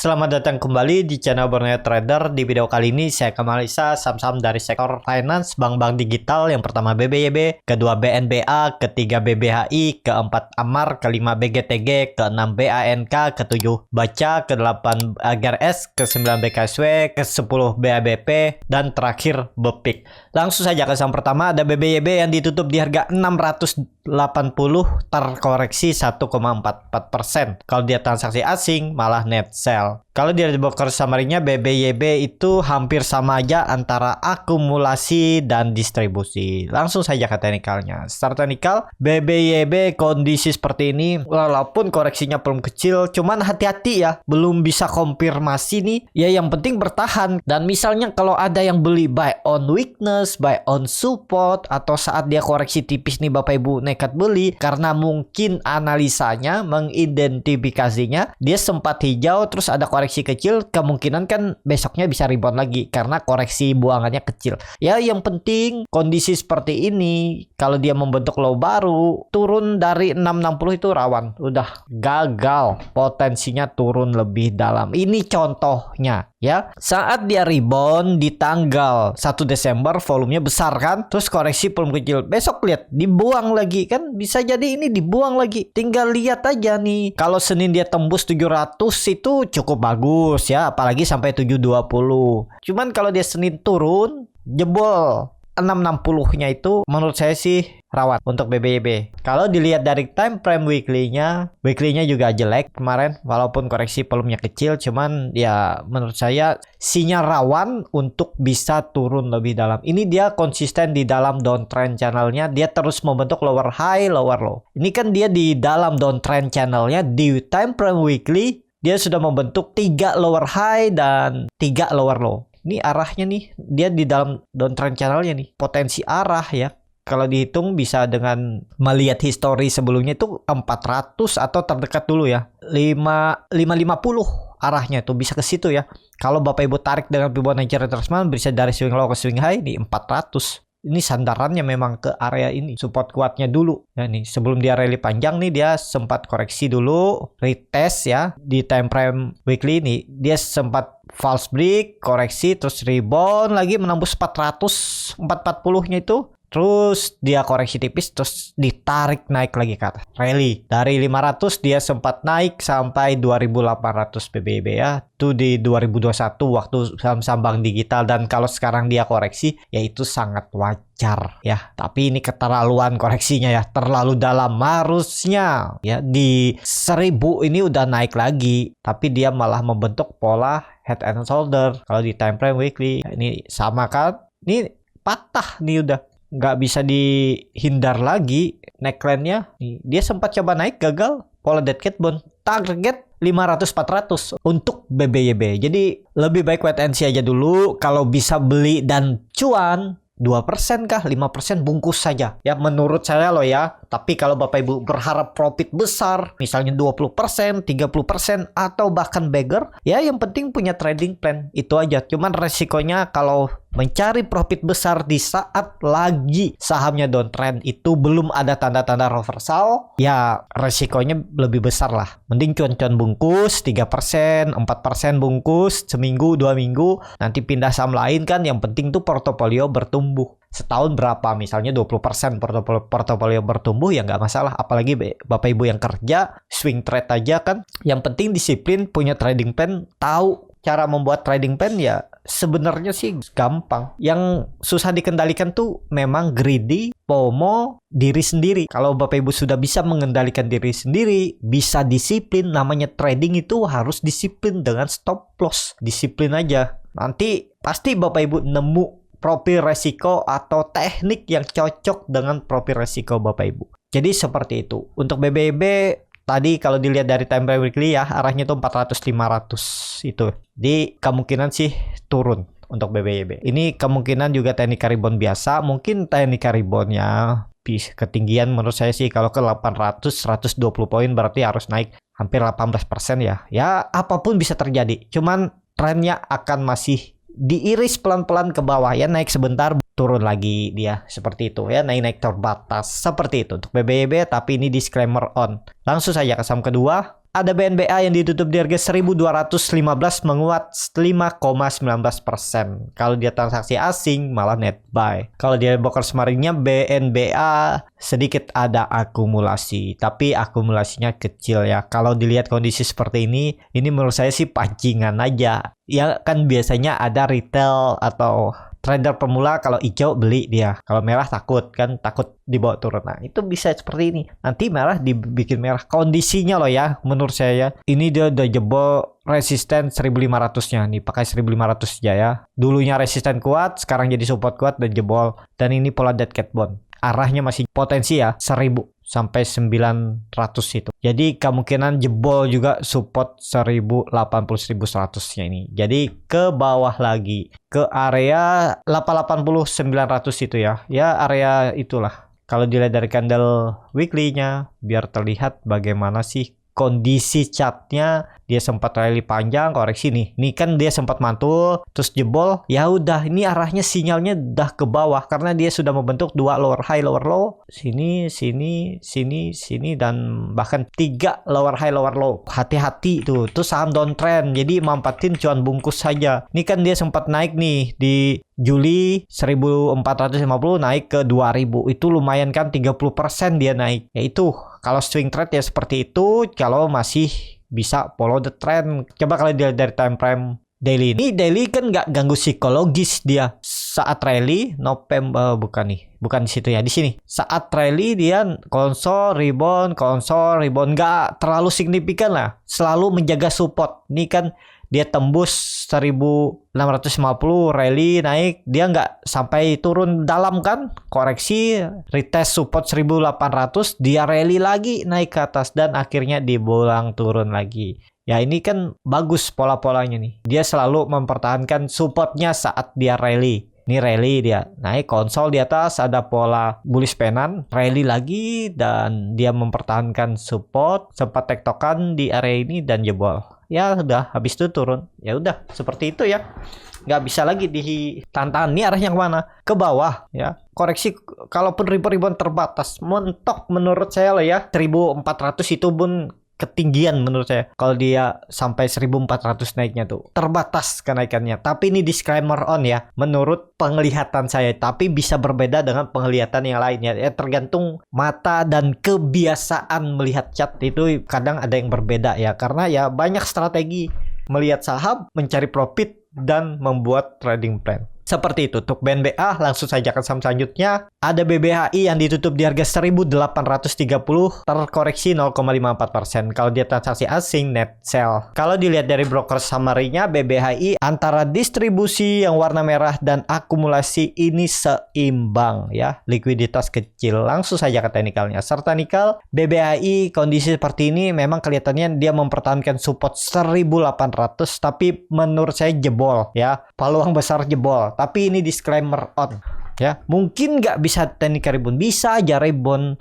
Selamat datang kembali di channel Borneo Trader. Di video kali ini saya akan analisa saham-saham dari sektor finance, bank-bank digital. Yang pertama BBYB, kedua BNBA, ketiga BBHI, keempat Amar, kelima BGTG, keenam BANK, ketujuh Baca, ke-8 AGRS, ke-9 BKSW, ke-10 BABP, dan terakhir BEPIK. Langsung saja ke saham pertama, ada BBYB yang ditutup di harga 680, terkoreksi 1,44%. Kalau dia transaksi asing malah net sell. Kalau dia di broker summary-nya, BBYB itu hampir sama aja antara akumulasi dan distribusi. Langsung saja ke teknikalnya. Start teknikal, BBYB kondisi seperti ini walaupun koreksinya belum kecil, cuman hati-hati ya, belum bisa konfirmasi nih. Ya yang penting bertahan. Dan misalnya kalau ada yang beli buy on weakness, buy on support, atau saat dia koreksi tipis nih Bapak Ibu nekat beli karena mungkin analisanya mengidentifikasinya dia sempat hijau terus ada koreksi kecil, kemungkinan kan besoknya bisa rebound lagi karena koreksi buangannya kecil. Ya yang penting kondisi seperti ini, kalau dia membentuk low baru, turun dari 660 itu rawan, udah gagal, potensinya turun lebih dalam. Ini contohnya ya, saat dia rebound di tanggal 1 Desember volumenya besar kan, terus koreksi belum kecil, besok lihat dibuang lagi kan, bisa jadi ini dibuang lagi. Tinggal lihat aja nih, kalau Senin dia tembus 700 itu cukup bagus ya, apalagi sampai 720. Cuman kalau dia Senin turun jebol 660-nya itu menurut saya sih rawan untuk BBYB. Kalau dilihat dari time frame weekly-nya juga jelek kemarin, walaupun koreksi volumenya kecil, cuman ya menurut saya sinyal rawan untuk bisa turun lebih dalam. Ini dia konsisten di dalam downtrend channelnya, dia terus membentuk lower high, lower low. Ini kan dia di dalam downtrend channelnya di time frame weekly dia sudah membentuk 3 lower high dan 3 lower low. Ini arahnya nih, dia di dalam downtrend channelnya nih, potensi arah ya. Kalau dihitung bisa dengan melihat histori sebelumnya itu 400 atau terdekat dulu ya. 550 arahnya tuh bisa ke situ ya. Kalau Bapak Ibu tarik dengan Fibonacci retracement bisa dari swing low ke swing high di 400. Ini sandarannya memang ke area ini, support kuatnya dulu. Ya nih, sebelum dia rally panjang nih dia sempat koreksi dulu, retest ya di time frame weekly ini. Dia sempat false break, koreksi terus rebound lagi menembus 400, 440-nya itu. Terus dia koreksi tipis, terus ditarik naik lagi ke atas. Rally dari 500 dia sempat naik sampai 2.800 BBB ya. Itu di 2021 waktu saham-saham bank digital, dan kalau sekarang dia koreksi ya itu sangat wajar ya. Tapi ini keterlaluan koreksinya ya, terlalu dalam. Harusnya ya di 1000 ini udah naik lagi, tapi dia malah membentuk pola head and shoulder. Kalau di time frame weekly ini sama kan? Ini patah nih, udah nggak bisa dihindar lagi neckline-nya. Dia sempat coba naik, gagal, pola dead cat bone, target 500-400 untuk BBYB. Jadi lebih baik wait and see aja dulu. Kalau bisa beli dan cuan 2% kah 5% bungkus saja ya menurut saya loh ya. Tapi kalau Bapak Ibu berharap profit besar, misalnya 20%, 30% atau bahkan beggar, ya yang penting punya trading plan, itu aja. Cuman resikonya kalau mencari profit besar di saat lagi sahamnya downtrend itu belum ada tanda-tanda reversal, ya resikonya lebih besar lah. Mending cuan-cuan bungkus 3%, 4% bungkus seminggu, 2 minggu, nanti pindah saham lain kan. Yang penting tuh portofolio bertumbuh. Setahun berapa, misalnya 20% portofolio bertumbuh ya nggak masalah. Apalagi Bapak Ibu yang kerja swing trade aja kan. Yang penting disiplin, punya trading plan, tahu cara membuat trading plan ya sebenarnya sih gampang. Yang susah dikendalikan tuh memang greedy, FOMO, diri sendiri. Kalau Bapak Ibu sudah bisa mengendalikan diri sendiri, bisa disiplin, namanya trading itu harus disiplin dengan stop loss. Disiplin aja. Nanti pasti Bapak Ibu nemu profil resiko atau teknik yang cocok dengan profil resiko Bapak Ibu. Jadi seperti itu. Untuk BBYB tadi kalau dilihat dari time frame weekly ya, arahnya tuh 400-500 itu. Jadi kemungkinan sih turun untuk BBYB. Ini kemungkinan juga teknik rebound biasa. Mungkin teknik reboundnya ketinggian menurut saya sih kalau ke 800-120 poin berarti harus naik hampir 18% ya. Ya apapun bisa terjadi. Cuman trennya akan masih diiris pelan-pelan ke bawah ya, naik sebentar turun lagi dia seperti itu ya, naik terbatas seperti itu untuk BBYB. Tapi ini disclaimer on. Langsung saja ke saham kedua, Ada BNBA yang ditutup di harga 1215 menguat 5,19%. Kalau dia transaksi asing malah net buy. Kalau dia broker semaringnya BNBA sedikit ada akumulasi, tapi akumulasinya kecil ya. Kalau dilihat kondisi seperti ini menurut saya sih pancingan aja. Ya kan biasanya ada retail atau trader pemula kalau hijau beli dia. Kalau merah takut dibawa turun. Nah, itu bisa seperti ini. Nanti merah dibikin merah. Kondisinya loh ya, menurut saya ya. Ini dia udah jebol resisten 1500-nya nih, pakai 1500 aja ya. Dulunya resisten kuat, sekarang jadi support kuat dan jebol. Dan ini pola dead cat bond. Arahnya masih potensi ya, 1000 sampai 900 itu. Jadi kemungkinan jebol juga support 1080 1100-nya ini. Jadi ke bawah lagi ke area 880 900 itu ya. Ya area itulah. Kalau dilihat dari candle weekly-nya biar terlihat bagaimana sih kondisi chartnya. Dia sempat rally panjang, koreksi nih. Nih kan dia sempat mantul, terus jebol. Ya udah, ini arahnya sinyalnya udah ke bawah karena dia sudah membentuk 2 lower high, lower low. Sini, dan bahkan 3 lower high, lower low. Hati-hati tuh. Terus saham downtrend. Jadi mampatin cuan bungkus saja. Ini kan dia sempat naik nih di Juli 1450 naik ke 2000. Itu lumayan kan 30% dia naik. Ya itu kalau swing trade ya seperti itu. Kalau masih bisa follow the trend. Coba kalau dilihat dari time frame daily. Ini daily kan nggak ganggu psikologis dia. Saat rally November bukan di situ ya, di sini. Saat rally dia konsol rebound, nggak terlalu signifikan lah. Selalu menjaga support. Ini kan dia tembus 1650 rally naik, dia nggak sampai turun dalam kan, koreksi retest support 1800, dia rally lagi naik ke atas dan akhirnya dibolang turun lagi. Ya ini kan bagus pola-polanya nih, dia selalu mempertahankan supportnya saat dia rally. Ini rally dia naik, konsol di atas, ada pola bullish penan, rally lagi dan dia mempertahankan support, sempat tektokan di area ini dan jebol. Ya udah, habis itu turun. Ya udah, seperti itu ya. Nggak bisa lagi ditantang. Ini arahnya kemana? Ke bawah ya. Koreksi kalaupun ribuan terbatas, mentok menurut saya lah ya. 1400 itu pun ketinggian menurut saya. Kalau dia sampai 1400 naiknya tuh terbatas kenaikannya. Tapi ini disclaimer on ya, menurut penglihatan saya. Tapi bisa berbeda dengan penglihatan yang lainnya. Ya tergantung mata dan kebiasaan melihat chart itu kadang ada yang berbeda ya. Karena ya banyak strategi melihat saham, mencari profit dan membuat trading plan. Seperti itu. Untuk BNBA langsung saja ke saham selanjutnya. Ada BBHI yang ditutup di harga 1830, terkoreksi 0,54%. Kalau dia transaksi asing net sell. Kalau dilihat dari broker summary-nya, BBHI antara distribusi yang warna merah dan akumulasi ini seimbang ya. Likuiditas kecil. Langsung saja ke teknikalnya. Serta nikel, BBHI kondisi seperti ini memang kelihatannya dia mempertahankan support 1800, tapi menurut saya jebol ya. Peluang besar jebol. Tapi ini disclaimer on ya. Mungkin nggak bisa teknik rebound, bisa aja rebound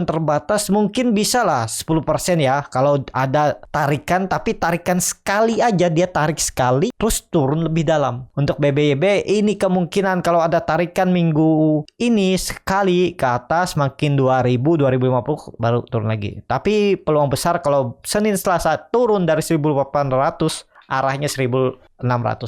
terbatas, mungkin bisa lah 10% ya kalau ada tarikan, tapi tarikan sekali aja, dia tarik sekali terus turun lebih dalam. Untuk BBYB ini kemungkinan kalau ada tarikan minggu ini sekali ke atas makin 2050 baru turun lagi. Tapi peluang besar kalau Senin Selasa turun dari 1800 arahnya 1600.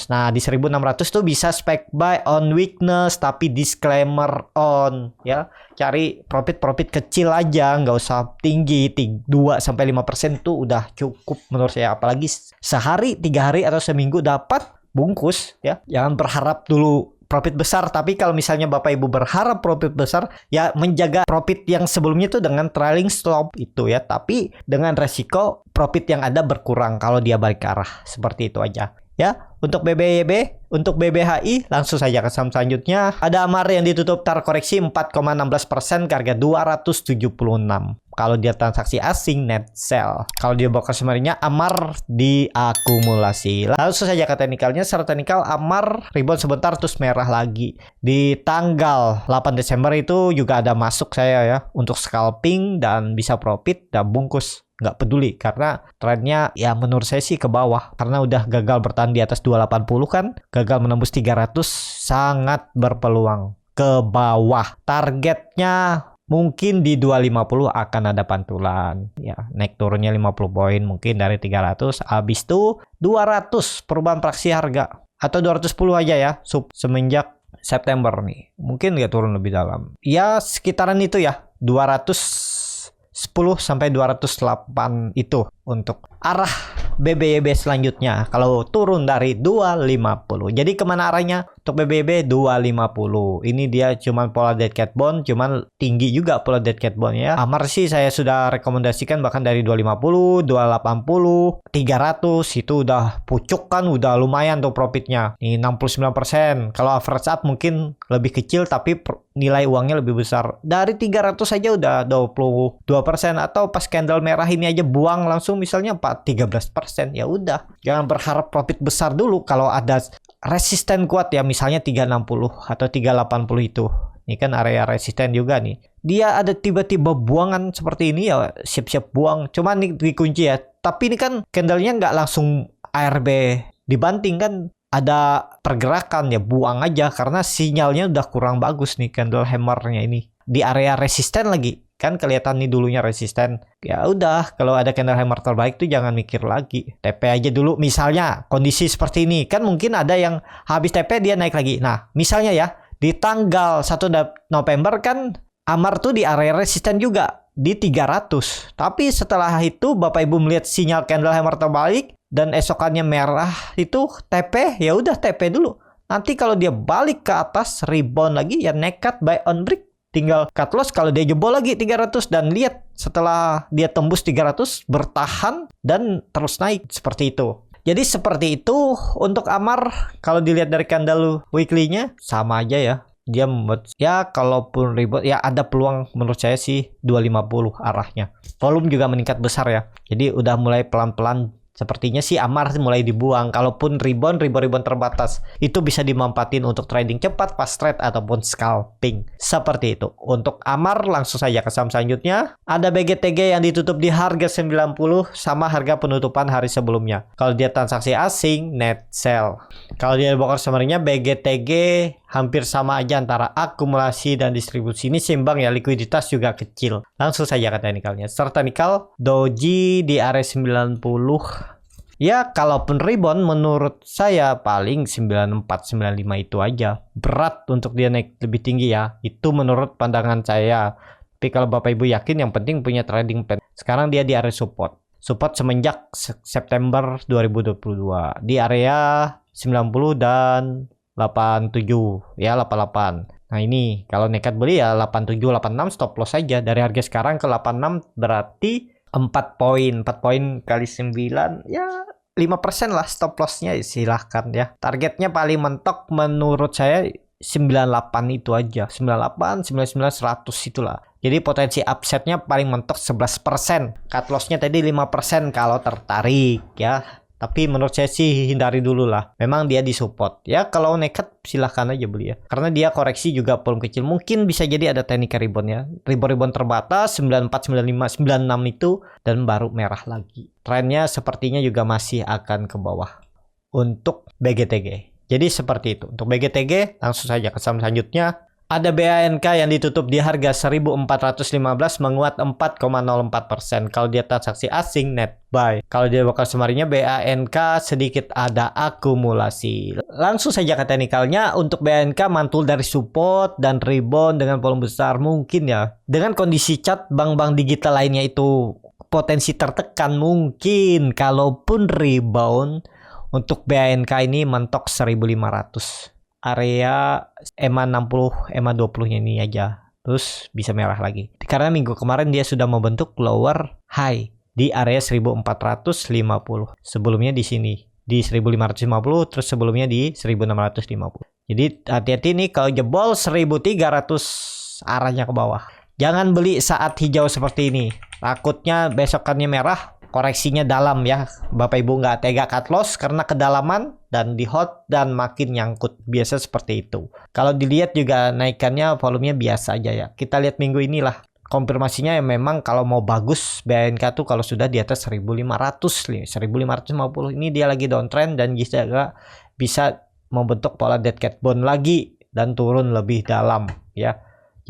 Nah, di 1600 tuh bisa spec buy on weakness, tapi disclaimer on ya. Cari profit kecil aja, nggak usah tinggi. 2-5% tuh udah cukup menurut saya. Apalagi sehari, 3 hari atau seminggu dapat bungkus ya. Jangan berharap dulu profit besar, tapi kalau misalnya Bapak Ibu berharap profit besar, ya menjaga profit yang sebelumnya itu dengan trailing stop itu ya, tapi dengan resiko profit yang ada berkurang kalau dia balik ke arah. Seperti itu aja ya. Untuk BBYB, untuk BBHI langsung saja ke saham selanjutnya. Ada Amar yang ditutup terkoreksi 4,16% ke harga 276. Kalau dia transaksi asing net sell. Kalau dia broker summary-nya Amar diakumulasi. Langsung saja ke teknikalnya. Secara teknikal Amar rebound sebentar terus merah lagi. Di tanggal 8 Desember itu juga ada masuk saya ya untuk scalping dan bisa profit dan bungkus. Nggak peduli karena trennya ya menurut saya sih ke bawah karena udah gagal bertahan di atas 280 kan, gagal menembus 300, sangat berpeluang ke bawah. Targetnya mungkin di 250 akan ada pantulan ya, naik turunnya 50 poin mungkin dari 300, habis itu 200 perubahan praksi harga atau 210 aja ya semenjak September nih, mungkin nggak turun lebih dalam ya, sekitaran itu ya, 210 sampai 208 itu untuk arah BBYB selanjutnya kalau turun dari 250. Jadi kemana arahnya untuk BBYB 250. Ini dia cuman pola dead cat bond, cuman tinggi juga pola dead cat bond ya. Amar sih saya sudah rekomendasikan bahkan dari 250, 280, 300 itu udah pucuk kan, udah lumayan tuh profitnya. Ini 69%. Kalau average up mungkin lebih kecil tapi nilai uangnya lebih besar. Dari 300 saja udah 22%, atau pas candle merah ini aja buang langsung misalnya 13%. Ya udah, jangan berharap profit besar dulu. Kalau ada resisten kuat ya, misalnya 360 atau 380 itu. Ini kan area resisten juga nih. Dia ada tiba-tiba buangan seperti ini ya, siap-siap buang. Cuman nih dikunci ya. Tapi ini kan candlenya nggak langsung ARB dibanting kan. Ada pergerakan ya, buang aja karena sinyalnya udah kurang bagus nih candle hammernya ini. Di area resisten lagi. Kan kelihatan nih dulunya resisten. Ya udah, kalau ada candle hammer terbaik tuh jangan mikir lagi. TP aja dulu. Misalnya kondisi seperti ini, kan mungkin ada yang habis TP dia naik lagi. Nah, misalnya ya, di tanggal 1 November kan Amar tuh di area resisten juga di 300. Tapi setelah itu Bapak Ibu melihat sinyal candle hammer terbalik dan esokannya merah itu TP, ya udah TP dulu. Nanti kalau dia balik ke atas rebound lagi ya nekat buy on break. Tinggal cut loss kalau dia jebol lagi 300 dan lihat setelah dia tembus 300 bertahan dan terus naik seperti itu. Jadi seperti itu untuk Amar. Kalau dilihat dari candle weekly-nya sama aja ya. Dia membuat ya kalaupun rebound ya ada peluang menurut saya sih 250 arahnya. Volume juga meningkat besar ya. Jadi udah mulai pelan-pelan. Sepertinya sih Amar mulai dibuang. Kalaupun rebound terbatas, itu bisa dimanfaatin untuk trading cepat, fast trade, ataupun scalping. Seperti itu. Untuk Amar, langsung saja ke saham selanjutnya. Ada BGTG yang ditutup di harga 90 sama harga penutupan hari sebelumnya. Kalau dia transaksi asing, net sell. Kalau dia bokar summary-nya, BGTG hampir sama aja antara akumulasi dan distribusi. Ini seimbang ya, likuiditas juga kecil. Langsung saja ke teknikalnya. Start teknikal, doji di area 90. Ya, kalaupun rebound menurut saya paling 94-95 itu aja. Berat untuk dia naik lebih tinggi ya. Itu menurut pandangan saya. Tapi kalau Bapak Ibu yakin, yang penting punya trading plan. Sekarang dia di area support. Support semenjak September 2022. Di area 90 dan 87 ya, 88. Nah ini kalau nekat beli ya 87 86 stop loss saja. Dari harga sekarang ke 86 berarti 4 poin kali 9 ya 5% lah stop lossnya, silahkan ya. Targetnya paling mentok menurut saya 98 itu aja, 98 99 100 itulah. Jadi potensi upsetnya paling mentok 11%. Cut lossnya tadi 5% kalau tertarik ya. Tapi menurut saya sih hindari dulu lah. Memang dia di support. Ya kalau nekat silahkan aja beli ya. Karena dia koreksi juga volume kecil. Mungkin bisa jadi ada teknik rebound ya. Rebound terbatas 94, 95, 96 itu. Dan baru merah lagi. Trennya sepertinya juga masih akan ke bawah. Untuk BGTG. Jadi seperti itu. Untuk BGTG langsung saja ke saham selanjutnya. Ada BANK yang ditutup di harga 1415 menguat 4,04%. Kalau dia transaksi asing net buy. Kalau dia bakal semarinya BANK sedikit ada akumulasi. Langsung saja ke teknikalnya. Untuk BANK mantul dari support dan rebound dengan volume besar mungkin ya. Dengan kondisi chart bank-bank digital lainnya itu potensi tertekan mungkin. Kalaupun rebound untuk BANK ini mentok 1500. Area EMA 60, EMA 20-nya ini aja. Terus bisa merah lagi. Karena minggu kemarin dia sudah membentuk lower high di area 1450. Sebelumnya di sini di 1550, terus sebelumnya di 1650. Jadi hati-hati nih kalau jebol 1300 arahnya ke bawah. Jangan beli saat hijau seperti ini. Takutnya besokannya merah. Koreksinya dalam ya, Bapak Ibu nggak tega cut loss karena kedalaman dan di hot dan makin nyangkut, biasa seperti itu. Kalau dilihat juga naikannya volumenya biasa aja ya. Kita lihat minggu inilah konfirmasinya ya, memang kalau mau bagus BNK tuh kalau sudah di atas 1500 1550 ini dia lagi downtrend dan juga bisa membentuk pola dead cat bond lagi dan turun lebih dalam ya.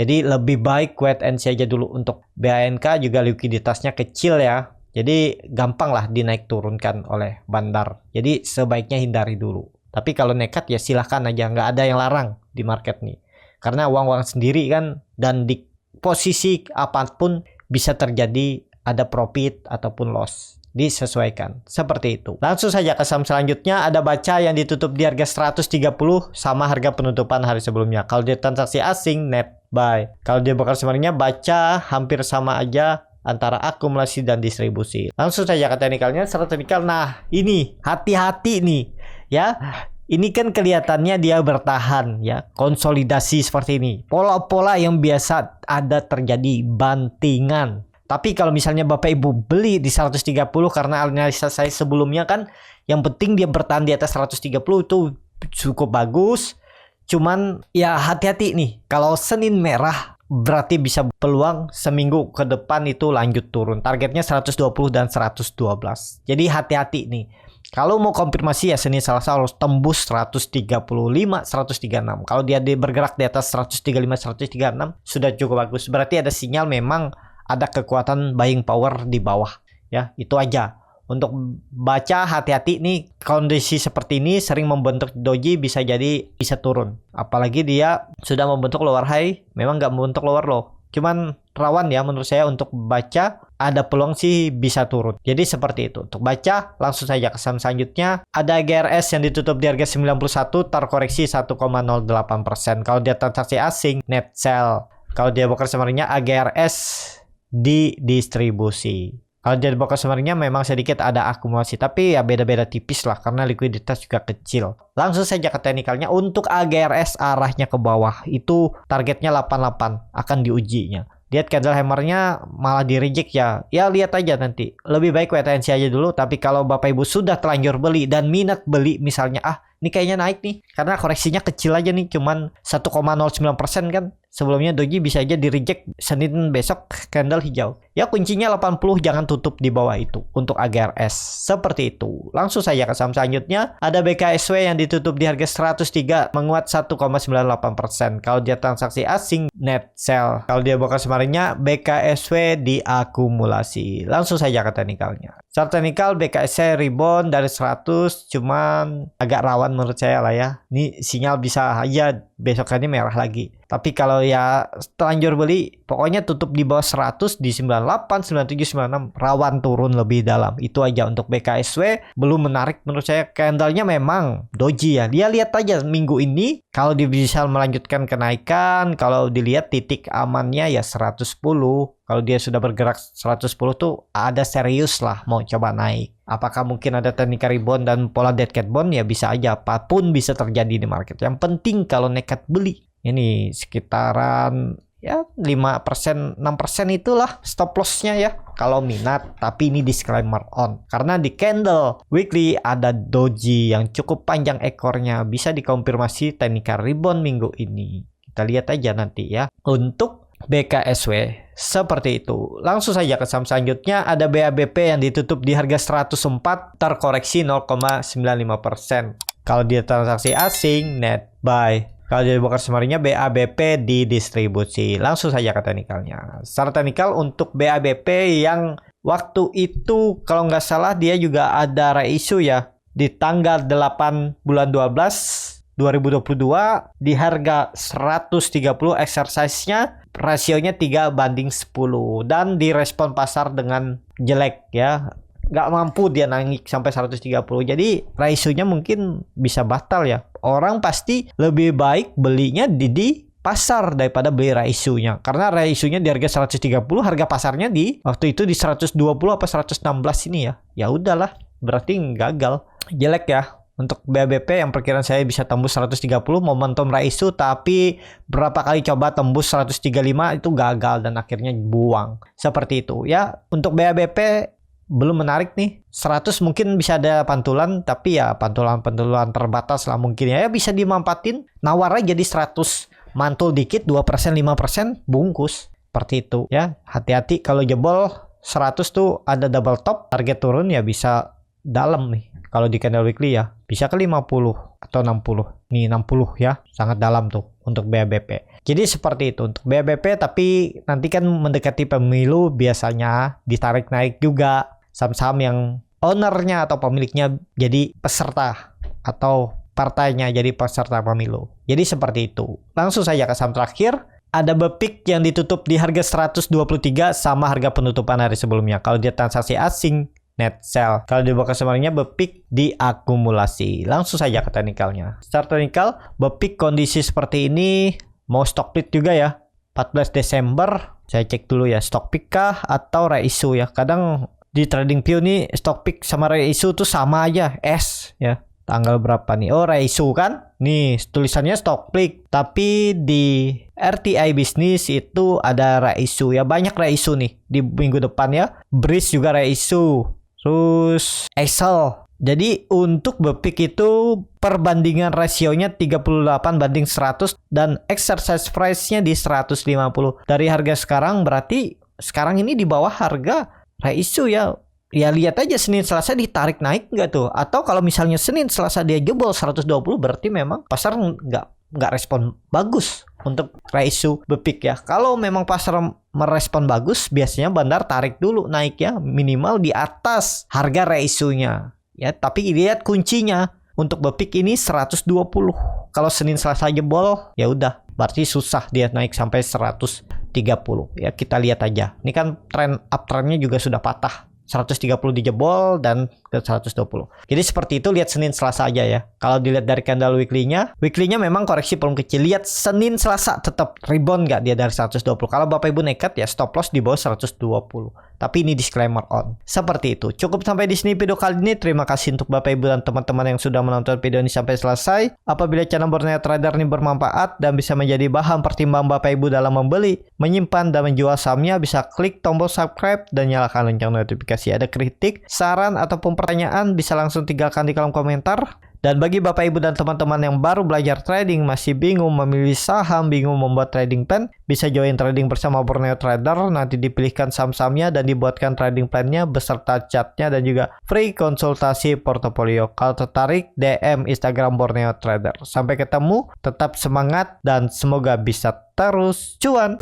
Jadi lebih baik wait and see aja dulu. Untuk BHNK juga likuiditasnya kecil ya. Jadi gampang lah dinaik turunkan oleh bandar. Jadi sebaiknya hindari dulu. Tapi kalau nekat ya silahkan aja. Nggak ada yang larang di market nih. Karena uang-uang sendiri kan, dan di posisi apapun bisa terjadi ada profit ataupun loss. Disesuaikan seperti itu. Langsung saja ke saham selanjutnya. Ada Baca yang ditutup di harga 130 sama harga penutupan hari sebelumnya. Kalau dia transaksi asing, net buy. Kalau dia bakal sebenarnya Baca hampir sama aja antara akumulasi dan distribusi. Langsung saja ke teknikalnya. Secara teknikal, nah ini hati-hati nih ya. Ini kan kelihatannya dia bertahan ya, konsolidasi seperti ini. Pola-pola yang biasa ada terjadi bantingan. Tapi kalau misalnya Bapak Ibu beli di 130, karena analisa saya sebelumnya kan yang penting dia bertahan di atas 130 itu cukup bagus. Cuman ya hati-hati nih, kalau Senin merah berarti bisa peluang seminggu ke depan itu lanjut turun. Targetnya 120 dan 112. Jadi hati-hati nih. Kalau mau konfirmasi ya Senin Selasa harus tembus 135, 136. Kalau dia bergerak di atas 135, 136 sudah cukup bagus. Berarti ada sinyal memang ada kekuatan buying power di bawah ya. Itu aja. Untuk Baca hati-hati nih, kondisi seperti ini sering membentuk doji, bisa jadi bisa turun. Apalagi dia sudah membentuk lower high, memang nggak membentuk lower low. Cuman rawan ya menurut saya untuk Baca, ada peluang sih bisa turun. Jadi seperti itu. Untuk Baca, langsung saja ke saham selanjutnya. Ada GRS yang ditutup di harga 91, terkoreksi 1,08%. Kalau dia transaksi asing, net sell. Kalau dia broker summary-nya AGRS di distribusi. Kalau dia broker summary-nya memang sedikit ada akumulasi, tapi ya beda-beda tipis lah karena likuiditas juga kecil. Langsung saja ke teknikalnya. Untuk AGRS arahnya ke bawah, itu targetnya 88 akan diujinya. Lihat candle hammernya malah di reject ya. Ya lihat aja nanti. Lebih baik wait and see aja dulu. Tapi kalau Bapak Ibu sudah telanjur beli dan minat beli misalnya, ini kayaknya naik nih karena koreksinya kecil aja nih, cuman 1,09% kan. Sebelumnya doji bisa aja di reject Senin besok candle hijau. Ya kuncinya 80, jangan tutup di bawah itu untuk AGRS. Seperti itu. Langsung saja ke saham selanjutnya. Ada BKSW yang ditutup di harga 103, menguat 1,98%. Kalau dia transaksi asing, net sell. Kalau dia broker summary-nya BKSW diakumulasi. Langsung saja ke teknikalnya. Secara teknikal BKSW rebound dari 100, cuman agak rawan menurut saya lah ya. Ini sinyal bisa aja besokannya merah lagi. Tapi kalau ya terlanjur beli, pokoknya tutup di bawah 100 di 98, 97, 96, rawan turun lebih dalam. Itu aja untuk BKSW. Belum menarik menurut saya. Candlenya memang doji ya. Dia lihat aja minggu ini kalau dia bisa melanjutkan kenaikan, kalau dilihat titik amannya ya 110. Kalau dia sudah bergerak 110 tuh ada serius lah mau coba naik. Apakah mungkin ada teknik rebound dan pola dead cat bond? Ya bisa aja, apapun bisa terjadi di market. Yang penting kalau nekat beli, ini sekitaran ya 5%, 6% itulah stop lossnya ya kalau minat. Tapi ini disclaimer on, karena di candle weekly ada doji yang cukup panjang ekornya, bisa dikonfirmasi teknik rebound minggu ini. Kita lihat aja nanti ya. Untuk BKSW seperti itu. Langsung saja ke saham selanjutnya. Ada BABP yang ditutup di harga 104, terkoreksi 0,95%. Kalau dia transaksi asing, net buy. Kalau dia broker summary-nya BABP di distribusi. Langsung saja ke teknikalnya. Secara teknikal untuk BABP yang waktu itu kalau nggak salah dia juga ada reissue ya di tanggal 8 bulan 12 2022 di harga 130, exercise-nya rasionya 3:10 dan direspon pasar dengan jelek ya. Nggak mampu dia naik sampai 130. Jadi rasionya mungkin bisa batal ya. Orang pasti lebih baik belinya di pasar daripada beli raisunya. Karena raisunya di harga 130, harga pasarnya di waktu itu di 120 apa 116 ini ya. Ya udahlah, berarti gagal. Jelek ya. Untuk BABP yang perkiraan saya bisa tembus 130 momentum raisu, tapi berapa kali coba tembus 135 itu gagal dan akhirnya buang. Seperti itu ya. Untuk BABP belum menarik nih. 100 mungkin bisa ada pantulan, tapi ya pantulan-pantulan terbatas lah mungkin ya. Bisa dimanfaatin, nawar aja di 100. Mantul dikit 2%, 5% bungkus. Seperti itu ya. Hati-hati kalau jebol 100 tuh ada double top, target turun ya bisa dalam nih. Kalau di candle weekly ya, bisa ke 50 atau 60. Nih 60 ya, sangat dalam tuh untuk BABP. Jadi seperti itu untuk BABP, tapi nanti kan mendekati pemilu biasanya ditarik naik juga saham-saham yang ownernya atau pemiliknya jadi peserta atau partainya jadi peserta pemilu. Jadi seperti itu. Langsung saja ke saham terakhir. Ada BEPIK yang ditutup di harga 123 sama harga penutupan hari sebelumnya. Kalau dia transaksi asing, net sell. Kalau di bawah summary-nya BEPIK diakumulasi. Langsung saja ke teknikalnya. Start teknikal, BEPIK kondisi seperti ini mau stock split juga ya. 14 Desember, saya cek dulu ya, stock pick kah atau reissue ya. Kadang di TradingView nih stock pick sama reissue tuh sama aja, S ya. Tanggal berapa nih? Oh, reissue kan? Nih, tulisannya stock pick. Tapi di RTI Business itu ada reissue ya. Banyak reissue nih di minggu depan ya. Breeze juga reissue. Terus Excel. Jadi untuk BEPIK itu perbandingan rasionya 38 banding 100 dan exercise price-nya di 150. Dari harga sekarang berarti sekarang ini di bawah harga reissue ya. Ya lihat aja Senin Selasa ditarik naik nggak tuh? Atau kalau misalnya Senin Selasa dia jebol 120 berarti memang pasar nggak respon bagus untuk reissue BEPIK ya. Kalau memang pasar merespon bagus, biasanya bandar tarik dulu naik ya, minimal di atas harga reissue-nya. Ya, tapi lihat kuncinya untuk BEPIK ini 120. Kalau Senin Selasa jebol, ya udah, berarti susah dia naik sampai 130. Ya, kita lihat aja. Ini kan tren uptrendnya juga sudah patah. 130 dijebol dan ke 120. Jadi seperti itu, lihat Senin Selasa aja ya. Kalau dilihat dari candle weekly-nya memang koreksi belum kecil. Lihat Senin Selasa tetap rebound nggak dia dari 120. Kalau Bapak Ibu nekat ya stop loss di bawah 120. Tapi ini disclaimer on. Seperti itu. Cukup sampai di sini video kali ini. Terima kasih untuk Bapak Ibu dan teman-teman yang sudah menonton video ini sampai selesai. Apabila channel Borneo Trader ini bermanfaat dan bisa menjadi bahan pertimbangan Bapak Ibu dalam membeli, menyimpan dan menjual sahamnya, bisa klik tombol subscribe dan nyalakan lonceng notifikasi. Ada kritik, saran ataupun pertanyaan bisa langsung tinggalkan di kolom komentar. Dan bagi Bapak Ibu dan teman-teman yang baru belajar trading, masih bingung memilih saham, bingung membuat trading plan, bisa join trading bersama Borneo Trader. Nanti dipilihkan saham-sahamnya dan dibuatkan trading plan-nya beserta chatnya dan juga free konsultasi portofolio. Kalau tertarik, DM Instagram Borneo Trader. Sampai ketemu, tetap semangat dan semoga bisa terus cuan.